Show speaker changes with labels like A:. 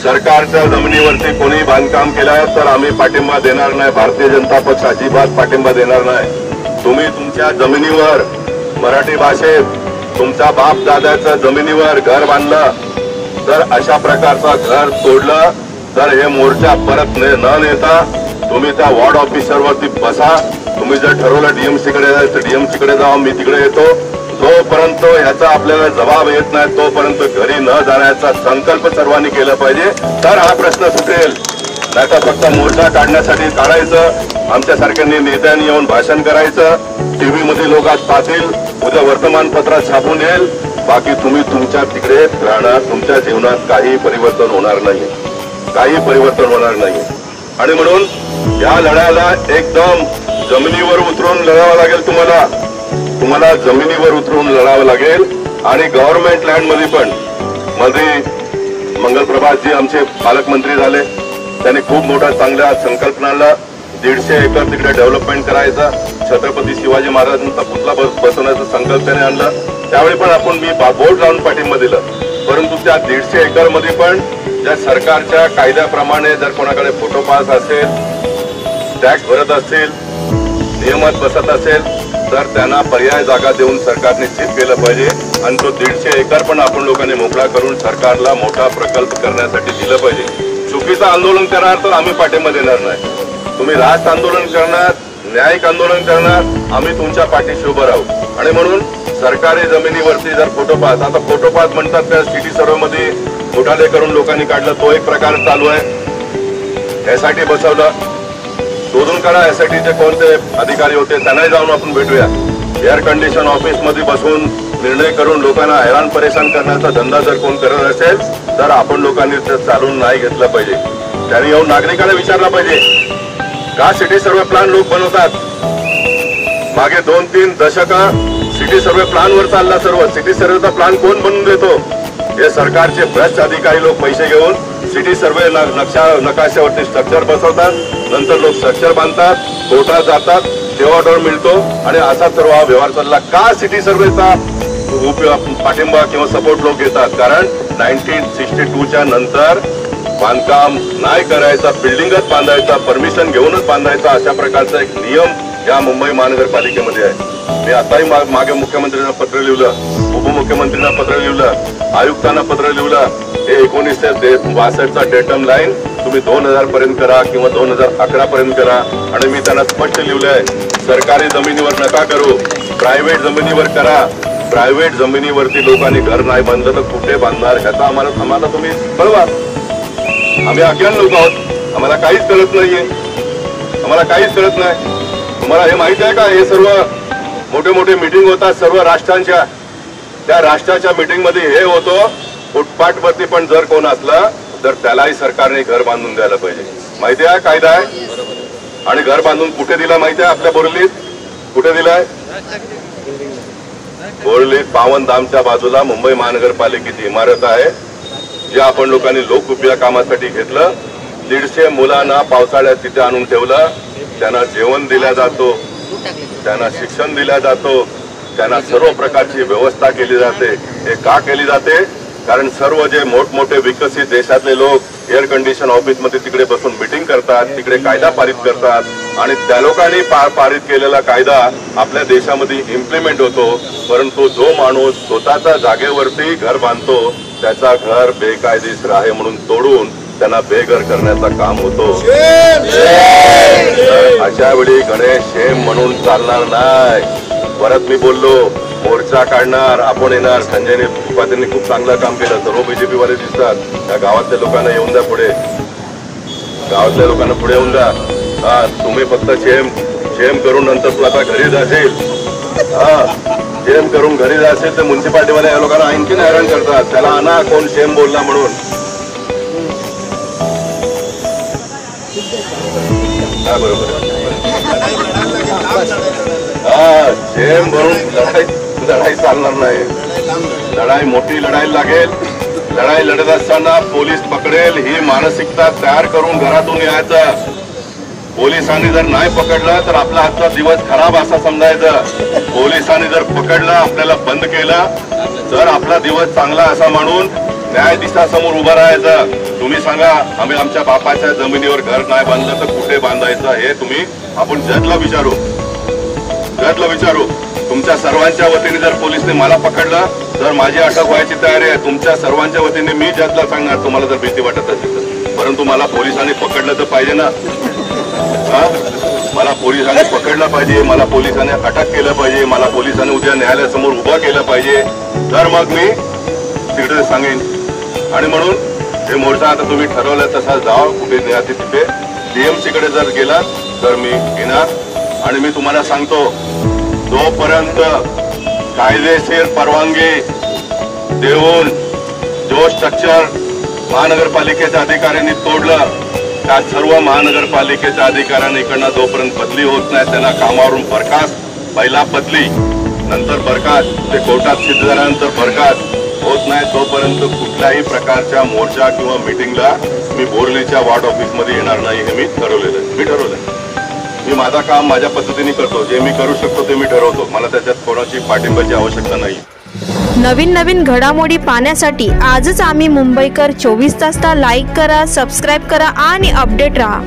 A: सरकारच्या जमिनीवरती कोणी बांधकाम केलं तर आम्ही पाठिंबा देणार नाही. भारतीय जनता पक्ष अजिबात पाठिंबा देणार नाही. तुम्ही तुमच्या जमिनीवर मराठी भाषेत तुमच्या बाप दादाच्या जमिनीवर घर बांधलं तर अशा प्रकारचं घर तोडलं तर हे मोर्चा परत न नेता तुम्ही त्या वॉर्ड ऑफिसरवरती बसा. तुम्ही जर ठरवलं डीएमसी कडे जायचं तर डीएमसी कडे जाऊ, मी तिकडे येतो. जोपर्यंत याचा आपल्याला जबाब येत नाही तोपर्यंत घरी न जाण्याचा संकल्प सर्वांनी केला पाहिजे, तर हा प्रश्न सुटेल. नाही तर फक्त मोर्चा काढण्यासाठी काढायचं, आमच्यासारख्या नेत्यांनी येऊन भाषण करायचं, टीव्ही मध्ये लोक आज पाहतील, उद्या वर्तमानपत्रात छापून येईल, बाकी तुम्ही तुमच्या तिकडे राहणार. तुमच्या जीवनात काही परिवर्तन होणार नाही, काही परिवर्तन होणार नाही. आणि म्हणून या लढ्याला एकदम जमिनीवर उतरून लढावं लागेल. तुम्हाला जमिनीवर उतरून लढावं लागेल. आणि गव्हर्नमेंट लँड मध्ये पण मध्ये मंगलप्रभातजी आमचे पालकमंत्री झाले, त्यांनी खूप मोठा चांगल्या संकल्पनाला 150 एकर तिकडे डेव्हलपमेंट करायचा, छत्रपती शिवाजी महाराजांचा पुतळा बसवण्याचा संकल्प त्याने आणला. त्यावेळी पण मी बोर्ड लावून पाठिंबा दिला. परंतु त्या 150 एकर मध्ये पण ज्या सरकारच्या कायद्याप्रमाणे जर कोणाकडे फोटो पास असेल, टॅक्स भरत असेल, नियमात बसत असेल तर त्यांना पर्याय जागा देऊन सरकार निश्चित केलं पाहिजे. आणि तो 150 एकर पण आपण लोकांनी मोकळा करून सरकारला मोठा प्रकल्प करण्यासाठी दिलं पाहिजे. चुकीचं आंदोलन करणार तर आम्ही पाठिंबा देणार नाही. तुम्ही रास्त आंदोलन करणार, न्यायिक आंदोलन करणार, आम्ही तुमच्या पाठीशी उभं राहू. आणि म्हणून सरकारी जमिनीवरती जर फोटो पास, आता फोटो पास म्हणतात त्या सिटी सर्वे मध्ये घोटाळे करून लोकांनी काढलं, तो एक प्रकार चालू आहे. एसआयटी बसवलं, शोधून काढा एसआयटीचे कोणते अधिकारी होते, त्यांनाही जाऊन आपण भेटूया. एअर कंडिशन ऑफिस मध्ये बसून निर्णय करून लोकांना हैराण परेशान करण्याचा धंदा जर कोण करत असेल तर आपण लोकांनी ते चालून नाही घेतलं पाहिजे. त्यांनी येऊन नागरिकांना विचारलं पाहिजे का सिटी सर्वे प्लॅन लोक बनवतात. मागे 2-3 दशक सिटी सर्वे प्लॅन वर चालला. सर्व सिटी सर्वेचा प्लॅन कोण बनवून देतो? हे सरकारचे भ्रष्ट अधिकारी लोक पैसे घेऊन सिटी सर्वे नकाशावरती स्ट्रक्चर बसवतात, नंतर लोक स्ट्रक्चर बांधतात, कोर्टात जातात, तेव्हा मिळतो आणि असा सर्व हा व्यवहार चालला. का सिटी सर्वेचा पाठिंबा किंवा सपोर्ट लोक घेतात? कारण 1962च्या नंतर बांधकाम नाही करायचा, बिल्डिंगच बांधायचा, परमिशन घेऊनच बांधायचा, अशा प्रकारचा एक नियम या मुंबई महानगरपालिकेमध्ये आहे. मी आताही मागे मुख्यमंत्र्यांना पत्र लिहिलं, उपमुख्यमंत्र्यांना पत्र लिहिलं, आयुक्तांना पत्र लिहिलं. हे 1962चा डेटम लाईन तुम्ही 2000 पर्यंत करा किंवा 2011 पर्यंत करा. आणि मी त्यांना स्पष्ट लिहिलंय, सरकारी जमिनीवर नका करू, प्रायव्हेट जमिनीवर करा. प्रायव्हेट जमिनीवरती लोकांनी घर नाही बांधलं तर कुठे बांधणार ह्याचा आम्हाला तुम्ही कळवा. आम्ही अज्ञान लोक आहोत, आम्हाला काहीच कळत नाहीये, आम्हाला काहीच कळत नाही. तुम्हाला हे माहिती आहे का, हे सर्व मोठे मोठे मीटिंग होतात सर्व राष्ट्रांच्या, त्या राष्ट्राच्या मीटिंग मध्ये हे होतं फुटपाथ वरती पण जर कोण असला तर त्यालाही सरकारने घर बांधून द्यायला पाहिजे. माहिती आहे कायदा आहे. आणि घर बांधून कुठे दिला माहिती आहे? आपल्या बोरलीत कुठे दिलाय? बोरलीत पावनधामच्या बाजूला मुंबई महानगरपालिकेची इमारत आहे, जी आपण लोकांनी लोकउपयोग कामासाठी घेतलं. 150 मुलांना पावसाळ्यात तिथे आणून ठेवलं, त्यांना जेवण दिलं जातो, त्यांना शिक्षण दिलं जातो, त्यांना सर्व प्रकारची व्यवस्था केली जाते. हे का केली जाते? कारण सर्व जे मोठमोठे विकसित देशातले लोक एअर कंडिशन ऑफिस मध्ये तिकडे बसून मीटिंग करतात, तिकडे कायदा पारित करतात आणि त्या लोकांनी पारित केलेला कायदा आपल्या देशामध्ये इम्प्लिमेंट होतो. परंतु जो माणूस स्वतःच्या जागेवरती घर बांधतो त्याचा घर बेकायदेशीर आहे म्हणून तोडून त्यांना बेघर करण्याचं काम होतो. अशा वेळी गणेश शेम म्हणून चालणार नाही. परत मी बोललो, मोर्चा काढणार, आपण येणार. संजय उपाध्यायांनी खूप चांगलं काम केलं, सर्व बीजेपी वाले दिसतात. त्या गावातल्या लोकांना येऊन द्या पुढे, गावातल्या लोकांना पुढे येऊन द्या. तुम्ही फक्त शेम करून नंतर तू आता घरी जाशील, शेम करून घरी जाशील तर म्युन्सिपाल्टीवाले या लोकांना आणखीन हैराण करतात. त्याला आणा कोण शेम बोलला म्हणून. बरोबर शेम भरून लढाई चालणार नाही. लढाई मोठी लढाई लागेल. लढाई लढत असताना पोलीस पकडेल ही मानसिकता तयार करून घरातून यायचं. पोलिसांनी जर नाही पकडलं तर आपला आजचा दिवस खराब असा समजायचं. पोलिसांनी जर पकडलं, आपल्याला बंद केलं तर आपला दिवस चांगला असा म्हणून न्यायाधीशासमोर उभं राहायचं. तुम्ही सांगा, आम्ही आमच्या बापाच्या जमिनीवर घर नाही बांधलं तर कुठे बांधायचं हे तुम्ही आपण जजला विचारू. तुमच्या सर्वांच्या वतीने जर पोलिसने मला पकडलं तर माझी अटक व्हायची तयारी आहे. तुमच्या सर्वांच्या वतीने मी जजला सांगणार तुम्हाला जर भीती वाटत असेल तर. परंतु मला पोलिसांनी पकडलं तर पाहिजे ना. मला पोलिसांनी पकडलं पाहिजे, मला पोलिसांनी अटक केलं पाहिजे, मला पोलिसांनी उद्या न्यायालयासमोर उभं केलं पाहिजे, तर मग मी तिकडे सांगेन. आणि म्हणून हे मोर्चा आता तुम्ही ठरवलं तसा जावा, कुठे न्यायाधी तिथे DMC कडे जर गेलात तर मी येणार. आणि मी तुम्हाला सांगतो, जोपर्यंत कायदेशीर परवानगी देऊन जो स्ट्रक्चर महानगरपालिकेच्या अधिकाऱ्यांनी तोडलं, त्या सर्व महानगरपालिकेच्या अधिकाऱ्यांनी इकडनं जोपर्यंत बदली होत नाही, त्यांना कामावरून बरखास्त, पहिला बदली नंतर बरखास्त, ते कोर्टात सिद्ध झाल्यानंतर बरखास्त होत नाही, तोपर्यंत कुठल्याही प्रकारच्या मोर्चा किंवा मीटिंगला मी बोर्लीच्या वॉर्ड ऑफिसमध्ये येणार नाही. हे मी ठरवलंय. मी माझं काम माझ्या पद्धतीने करतो. जे मी करू शकतो ते मी ठरवतो. मला त्याच्यात कोणाची पाठिंबाची आवश्यकता नाही.
B: नवीन घडामोडी पाहण्यासाठी आजच आम्ही मुंबईकर 24 तासला लाईक करा, सबस्क्राईब करा आणि अपडेट रहा.